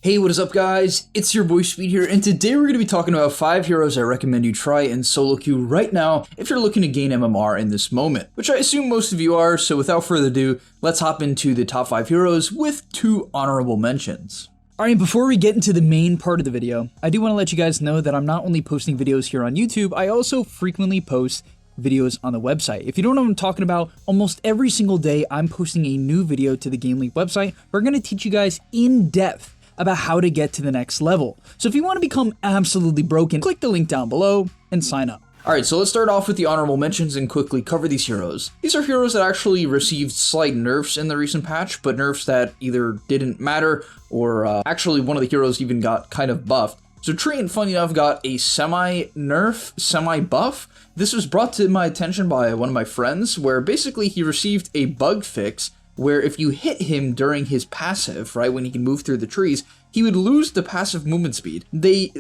Hey, what is up guys? It's your boy Speed here, and today we're going to be talking about 5 heroes I recommend you try in solo queue right now if you're looking to gain MMR in this moment, which I assume most of you are, so without further ado, let's hop into the top 5 heroes with 2 honorable mentions. Alright, before we get into the main part of the video, I do want to let you guys know that I'm not only posting videos here on YouTube, I also frequently post videos on the website. If you don't know what I'm talking about, almost every single day I'm posting a new video to the Game League website. We're going to teach you guys in depth about how to get to the next level. So if you want to become absolutely broken, click the link down below and sign up. Alright, so let's start off with the honorable mentions and quickly cover these heroes. These are heroes that actually received slight nerfs in the recent patch, but nerfs that either didn't matter or actually one of the heroes even got kind of buffed. So Treant, funny enough, got a semi-nerf, semi-buff. This was brought to my attention by one of my friends, where basically he received a bug fix where if you hit him during his passive, right, when he can move through the trees, he would lose the passive movement speed.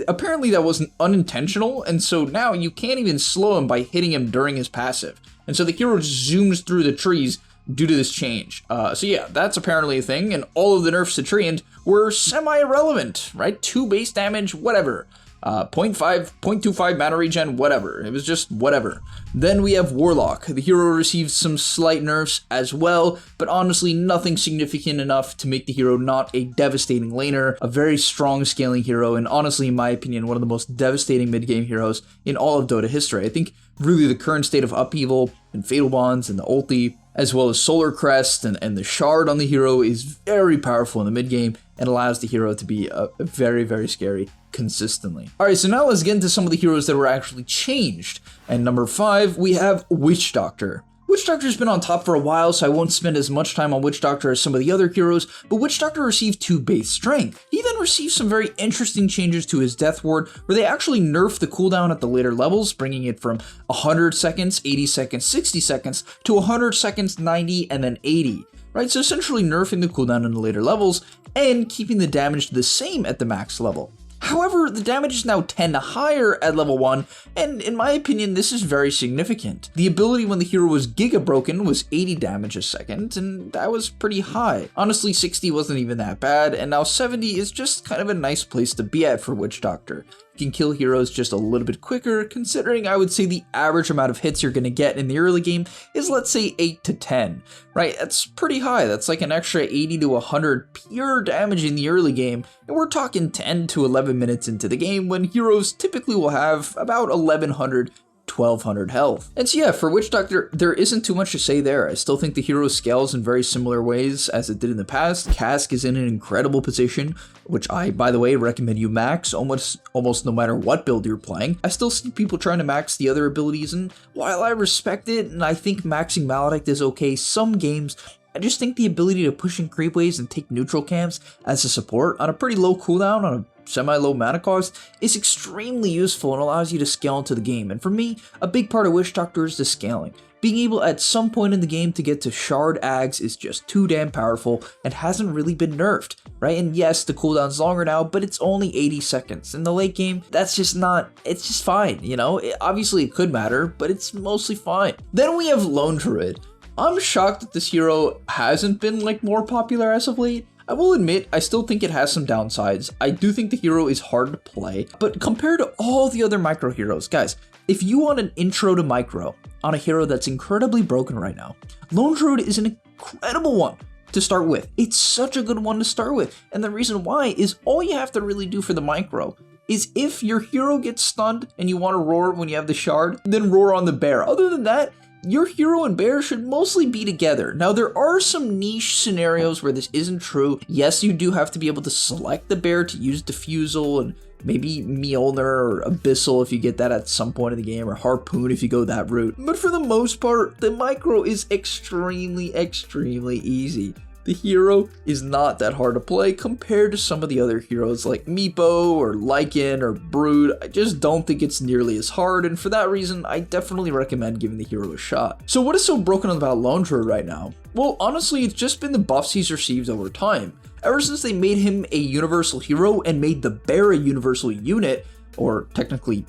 Apparently that wasn't unintentional, and so now you can't even slow him by hitting him during his passive. And so the hero just zooms through the trees due to this change. So yeah, that's apparently a thing, and all of the nerfs to Treant were semi-irrelevant, right? 2 base damage, whatever. 0.5, 0.25 mana regen, whatever. It was just whatever. Then we have Warlock. The hero received some slight nerfs as well, but honestly nothing significant enough to make the hero not a devastating laner, a very strong scaling hero, and honestly, in my opinion, one of the most devastating mid-game heroes in all of Dota history. I think really the current state of Upheaval and Fatal Bonds and the ulti, as well as Solar Crest and the Shard on the hero is very powerful in the mid-game and allows the hero to be very, very scary consistently. Alright, so now let's get into some of the heroes that were actually changed. And number 5, we have Witch Doctor. Witch Doctor's been on top for a while, so I won't spend as much time on Witch Doctor as some of the other heroes, but Witch Doctor received 2 base strength. He then received some very interesting changes to his death ward, where they actually nerfed the cooldown at the later levels, bringing it from 100 seconds, 80 seconds, 60 seconds, to 100 seconds, 90, and then 80. Right, so essentially nerfing the cooldown in the later levels, and keeping the damage the same at the max level. However, the damage is now 10 higher at level 1, and in my opinion, this is very significant. The ability when the hero was Giga Broken was 80 damage a second, and that was pretty high. Honestly, 60 wasn't even that bad, and now 70 is just kind of a nice place to be at for Witch Doctor. You can kill heroes just a little bit quicker, considering I would say the average amount of hits you're going to get in the early game is, let's say, 8 to 10, right? That's pretty high. That's like an extra 80 to 100 pure damage in the early game, and we're talking 10 to 11 minutes into the game when heroes typically will have about 1100 1200 health. And so yeah, for Witch Doctor, there isn't too much to say there. I still think the hero scales in very similar ways as it did in the past. Cask is in an incredible position, which I, by the way, recommend you max almost no matter what build you're playing. I still see people trying to max the other abilities, and while I respect it, and I think maxing Maledict is okay some games, I just think the ability to push in creep waves and take neutral camps as a support on a pretty low cooldown on a semi-low mana cost is extremely useful and allows you to scale into the game. And for me, a big part of Witch Doctor is the scaling. Being able at some point in the game to get to Shard Ags is just too damn powerful and hasn't really been nerfed, right? And yes, the cooldown's longer now, but it's only 80 seconds. In the late game, that's just not, it's just fine, you know? Obviously it could matter, but it's mostly fine. Then we have Lone Druid. I'm shocked that this hero hasn't been like more popular as of late. I will admit, I still think it has some downsides. I do think the hero is hard to play, but compared to all the other micro heroes, guys, if you want an intro to micro on a hero that's incredibly broken right now, Lone Druid is an incredible one to start with. It's such a good one to start with, and the reason why is all you have to really do for the micro is if your hero gets stunned and you want to roar when you have the shard, then roar on the bear. Other than that, your hero and bear should mostly be together. Now, there are some niche scenarios where this isn't true. Yes, you do have to be able to select the bear to use Diffusal and maybe Mjolnir or Abyssal if you get that at some point in the game, or Harpoon if you go that route. But for the most part, the micro is extremely, extremely easy. The hero is not that hard to play compared to some of the other heroes like Meepo or Lycan or Brood. I just don't think it's nearly as hard, and for that reason, I definitely recommend giving the hero a shot. So what is so broken about Lone Druid right now? Well, honestly, it's just been the buffs he's received over time. Ever since they made him a universal hero and made the bear a universal unit, or technically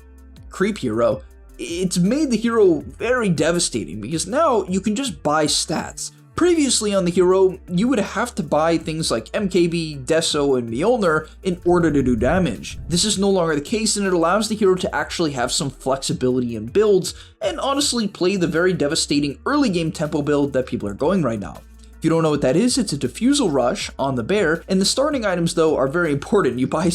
creep hero, it's made the hero very devastating because now you can just buy stats. Previously on the hero, you would have to buy things like MKB, Deso, and Mjolnir in order to do damage. This is no longer the case, and it allows the hero to actually have some flexibility in builds, and honestly play the very devastating early game tempo build that people are going right now. If you don't know what that is, it's a Diffusal Rush on the bear, and the starting items though are very important. You buy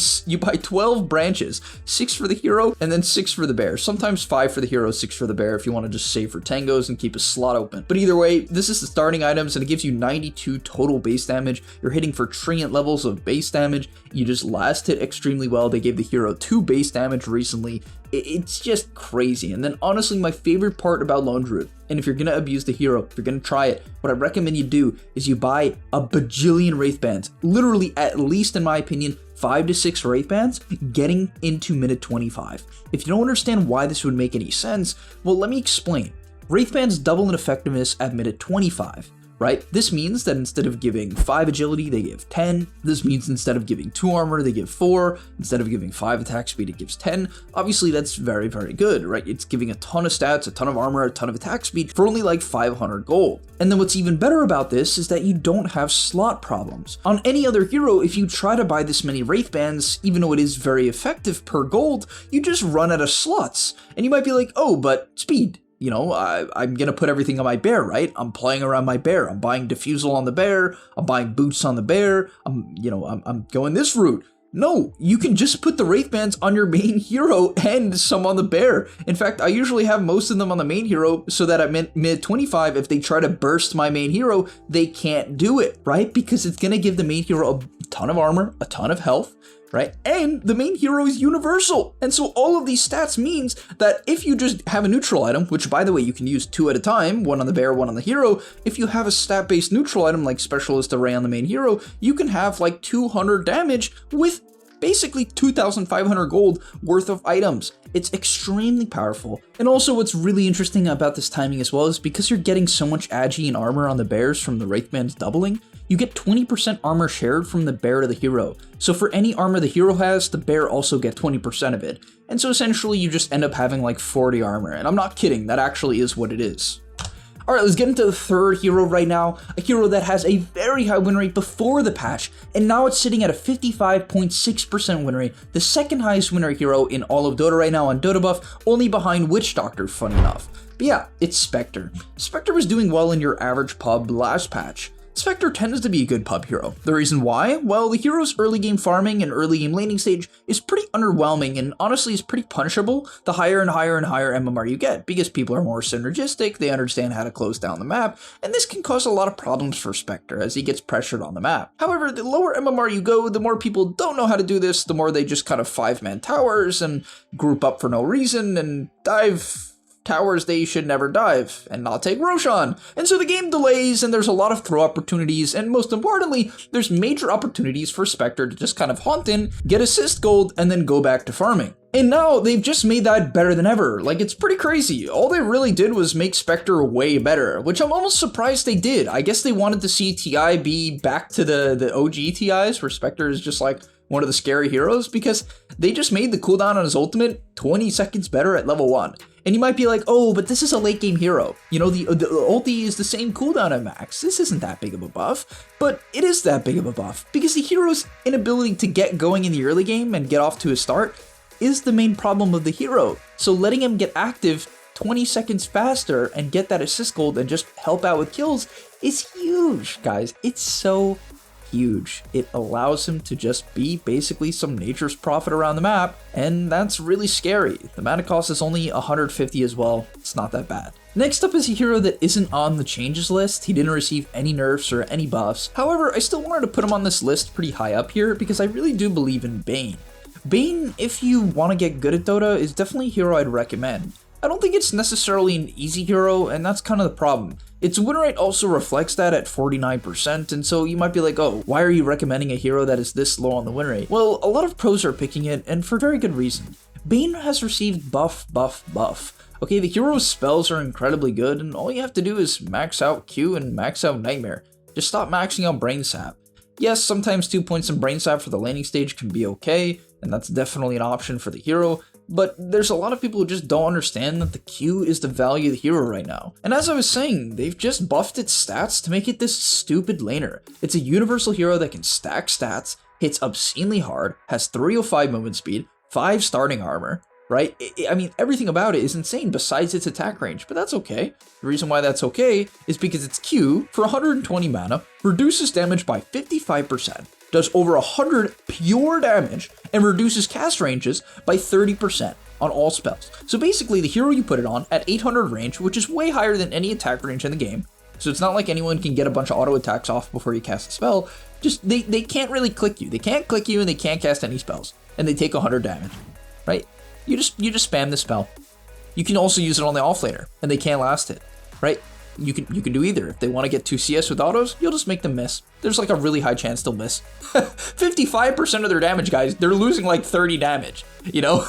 12 branches, 6 for the hero and then 6 for the bear. Sometimes 5 for the hero, 6 for the bear if you want to just save for tangos and keep a slot open. But either way, this is the starting items and it gives you 92 total base damage. You're hitting for treant levels of base damage. You just last hit extremely well. They gave the hero 2 base damage recently. It's just crazy. And then honestly, my favorite part about Lone Druid, and if you're gonna abuse the hero, if you're gonna try it, what I recommend you do is you buy a bajillion Wraith Bands. Literally, at least in my opinion, 5 to 6 Wraith Bands getting into minute 25. If you don't understand why this would make any sense, well, let me explain. Wraith Bands double in effectiveness at minute 25. Right? This means that instead of giving 5 agility, they give 10. This means instead of giving 2 armor, they give 4. Instead of giving 5 attack speed, it gives 10. Obviously, that's very, very good, right? It's giving a ton of stats, a ton of armor, a ton of attack speed for only like 500 gold. And then what's even better about this is that you don't have slot problems. On any other hero, if you try to buy this many Wraith Bands, even though it is very effective per gold, you just run out of slots. And you might be like, oh, but speed. You know, I'm going to put everything on my bear, right? I'm playing around my bear. I'm buying Diffusal on the bear. I'm buying boots on the bear. I'm going this route. No, you can just put the Wraith Bands on your main hero and some on the bear. In fact, I usually have most of them on the main hero so that at mid 25, if they try to burst my main hero, they can't do it, right? Because it's going to give the main hero a ton of armor, a ton of health, right? And the main hero is universal. And so all of these stats means that if you just have a neutral item, which by the way, you can use 2 at a time, 1 on the bear, 1 on the hero. If you have a stat-based neutral item like Specialist Array on the main hero, you can have like 200 damage with basically 2,500 gold worth of items. It's extremely powerful. And also what's really interesting about this timing as well is because you're getting so much agi and armor on the bears from the Wraith Bands doubling, you get 20% armor shared from the bear to the hero. So for any armor the hero has, the bear also get 20% of it. And so essentially you just end up having like 40 armor. And I'm not kidding, that actually is what it is. Alright, let's get into the third hero right now, a hero that has a very high win rate before the patch, and now it's sitting at a 55.6% win rate, the second highest win rate hero in all of Dota right now on Dota Buff, only behind Witch Doctor, funny enough. But yeah, it's Spectre. Spectre was doing well in your average pub last patch. Spectre tends to be a good pub hero. The reason why? Well, the hero's early game farming and early game laning stage is pretty underwhelming and honestly is pretty punishable the higher and higher and higher MMR you get, because people are more synergistic, they understand how to close down the map, and this can cause a lot of problems for Spectre as he gets pressured on the map. However, the lower MMR you go, the more people don't know how to do this, the more they just kind of 5-man towers and group up for no reason and dive towers they should never dive and not take Roshan. And so the game delays and there's a lot of throw opportunities, and most importantly, there's major opportunities for Spectre to just kind of haunt in, get assist gold, and then go back to farming. And now they've just made that better than ever. Like, it's pretty crazy. All they really did was make Spectre way better, which I'm almost surprised they did. I guess they wanted to see TI be back to the OG TIs where Spectre is just like one of the scary heroes, because they just made the cooldown on his ultimate 20 seconds better at level 1. And you might be like, oh, but this is a late game hero. You know, the ulti is the same cooldown at max. This isn't that big of a buff, but it is that big of a buff because the hero's inability to get going in the early game and get off to a start is the main problem of the hero. So letting him get active 20 seconds faster and get that assist gold and just help out with kills is huge, guys. It's so huge. It allows him to just be basically some nature's prophet around the map, and that's really scary. The mana cost is only 150 as well. It's not that bad. Next up is a hero that isn't on the changes list. He didn't receive any nerfs or any buffs. However, I still wanted to put him on this list pretty high up here because I really do believe in Bane. Bane, if you want to get good at Dota, is definitely a hero I'd recommend. I don't think it's necessarily an easy hero, and that's kind of the problem. Its win rate also reflects that at 49%, and so you might be like, oh, why are you recommending a hero that is this low on the win rate? Well, a lot of pros are picking it, and for very good reason. Bane has received buff. Okay, the hero's spells are incredibly good, and all you have to do is max out Q and max out Nightmare. Just stop maxing out Brain Sap. Yes, sometimes 2 points in Brain Sap for the laning stage can be okay, and that's definitely an option for the hero, but there's a lot of people who just don't understand that the Q is the value of the hero right now. And as I was saying, they've just buffed its stats to make it this stupid laner. It's a universal hero that can stack stats, hits obscenely hard, has 305 movement speed, 5 starting armor, right? I mean, everything about it is insane besides its attack range, but that's okay. The reason why that's okay is because its Q, for 120 mana, reduces damage by 55%, does over 100 pure damage, and reduces cast ranges by 30% on all spells. So basically, the hero you put it on at 800 range, which is way higher than any attack range in the game, so it's not like anyone can get a bunch of auto attacks off before you cast a spell, just they can't really click you. They can't click you and they can't cast any spells, and they take 100 damage, right? You just spam the spell. You can also use it on the offlaner, and they can't last it, right? You can do either. If they want to get 2 CS with autos, you'll just make them miss. There's like a really high chance they'll miss. 55% of their damage, guys, they're losing like 30 damage, you know?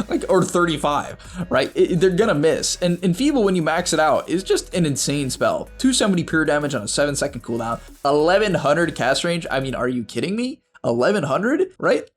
Like, or 35, right? They're gonna miss. And Enfeeble, when you max it out, is just an insane spell. 270 pure damage on a 7-second cooldown, 1100 cast range. I mean, are you kidding me? 1100, right?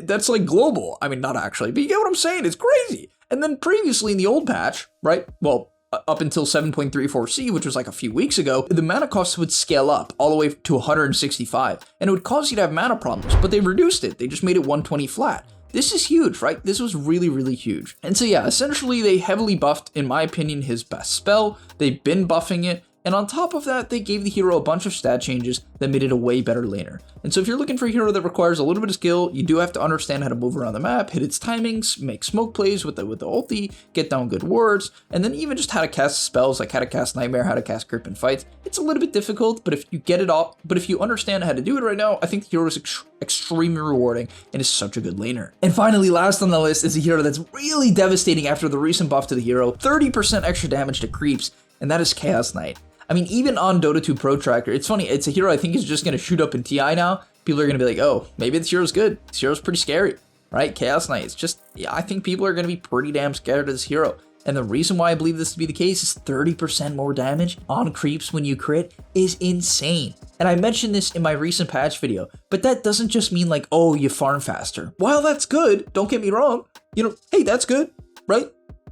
That's like global. I mean, not actually, but you get what I'm saying. It's crazy. And then previously in the old patch, right? Well, up until 7.34C, which was like a few weeks ago, the mana cost would scale up all the way to 165, and it would cause you to have mana problems, but they reduced it. They just made it 120 flat. This is huge, right? This was really, really huge. And so yeah, essentially they heavily buffed, in my opinion, his best spell. They've been buffing it. And on top of that, they gave the hero a bunch of stat changes that made it a way better laner. And so if you're looking for a hero that requires a little bit of skill, you do have to understand how to move around the map, hit its timings, make smoke plays with the ulti, get down good wards, and then even just how to cast spells, like how to cast Nightmare, how to cast Grip in fights. It's a little bit difficult, but if you get it all, but if you understand how to do it right now, I think the hero is extremely rewarding and is such a good laner. And finally, last on the list is a hero that's really devastating after the recent buff to the hero, 30% extra damage to creeps, and that is Chaos Knight. I mean, even on Dota 2 Pro Tracker, it's funny, it's a hero I think is just going to shoot up in TI now. People are going to be like, oh, maybe this hero's good. This hero's pretty scary, right? Chaos Knight, it's just, yeah, I think people are going to be pretty damn scared of this hero. And the reason why I believe this to be the case is 30% more damage on creeps when you crit is insane. And I mentioned this in my recent patch video, but that doesn't just mean like, oh, you farm faster. While that's good, don't get me wrong, you know, hey, that's good, right?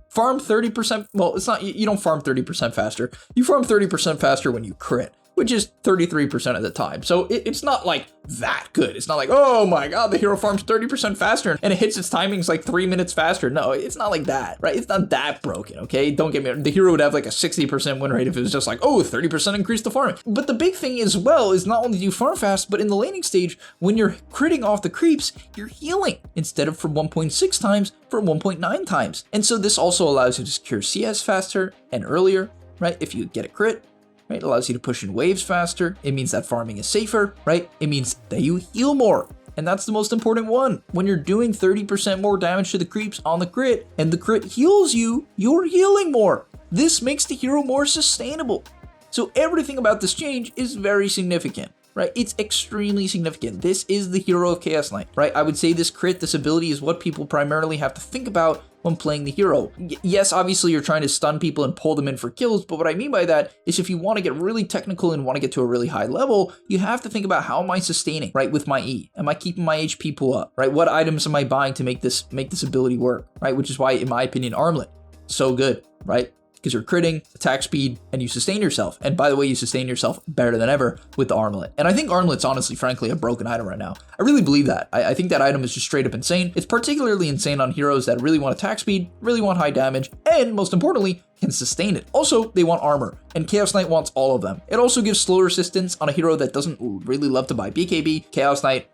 Farm 30%, well, it's not, you don't farm 30% faster. You farm 30% faster when you crit, which is 33% of the time. So it's not like that good. It's not like, oh my god, the hero farms 30% faster and it hits its timings like 3 minutes faster. No, it's not like that, right? It's not that broken, okay? Don't get me wrong. The hero would have like a 60% win rate if it was just like, oh, 30% increase the farming. But the big thing as well is not only do you farm fast, but in the laning stage, when you're critting off the creeps, you're healing instead of from 1.6 times, for 1.9 times. And so this also allows you to secure CS faster and earlier, right? If you get a crit, right? It allows you to push in waves faster. It means that farming is safer, right? It means that you heal more. And that's the most important one. When you're doing 30% more damage to the creeps on the crit, and the crit heals you, you're healing more. This makes the hero more sustainable. So everything about this change is very significant, right? It's extremely significant. This is the hero of Chaos Knight, right? I would say this crit, this ability is what people primarily have to think about when playing the hero. Yes, obviously you're trying to stun people and pull them in for kills, but what I mean by that is if you want to get really technical and want to get to a really high level, you have to think about how am I sustaining, right, with my E? Am I keeping my HP pool up, right? What items am I buying to make this ability work, right? Which is why, in my opinion, Armlet, so good, right? Because you're critting, attack speed, and you sustain yourself. And by the way, you sustain yourself better than ever with the Armlet. And I think Armlet's honestly, frankly, a broken item right now. I really believe that. I think that item is just straight up insane. It's particularly insane on heroes that really want attack speed, really want high damage, and most importantly, can sustain it. Also, they want armor, and Chaos Knight wants all of them. It also gives slow resistance on a hero that doesn't really love to buy BKB, Chaos Knight,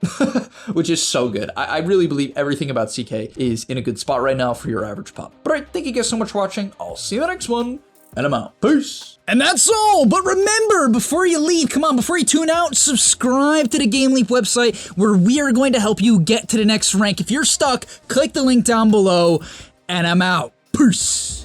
which is so good. I really believe everything about CK is in a good spot right now for your average pop. But alright, thank you guys so much for watching. I'll see you in the next one, and I'm out. Peace! And that's all, but remember, before you leave, come on, before you tune out, subscribe to the Game Leap website where we are going to help you get to the next rank. If you're stuck, click the link down below, and I'm out. Peace!